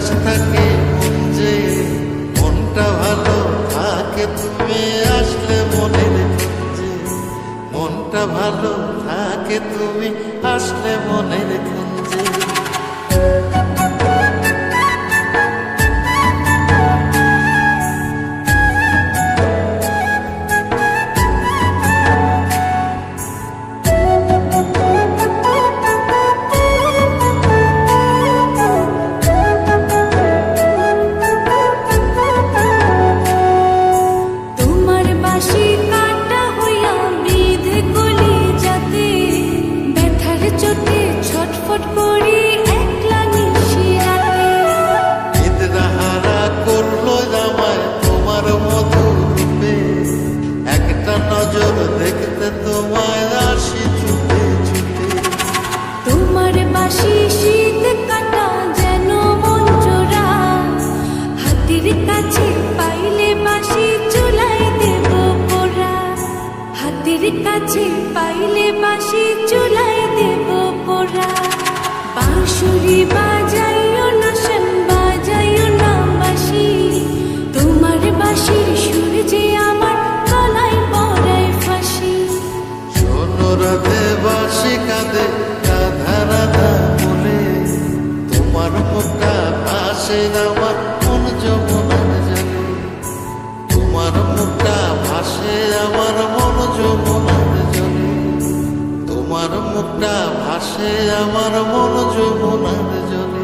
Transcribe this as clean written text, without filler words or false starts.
উচ্ছ্বাস থাকে মন যে, মনটা ভালো থাকে তুমি আসলে মনের কুঞ্জে, মনটা ভালো থাকে তুমি আসলে মনের কুঞ্জে। ছটফট করি একলা নিশিরাতে, নিদ্রাহারা করলো জামায় তোমার মধু রূপে, একটা নজর দেখতে তোমায় আসি ছুটে ছুটে। তোমার বাঁশি শীত কাটা যেন মন জোড়া, হাতের কাছে পাইলে বাঁশি চুলায় দেব পোড়া, হাতের কাছে পাইলে বাঁশি চুলায় দেব পোড়া। বাঁশুরি বাজাইও না শান, বাজাইও না বাঁশি, তোমার বাঁশির সুর যে আমার গলায় পরায় ফাঁসি। শোনো রাধে বাঁশি কাঁদে রাধা রাধা বলে, তোমার মুখটা ভাসে আমার মন যমুনার জলে, তোমার মুখটা ভাসে আমার মন যমুনার জলে, তোমার মুখটা ভাসে আমার মন যমুনার জলে।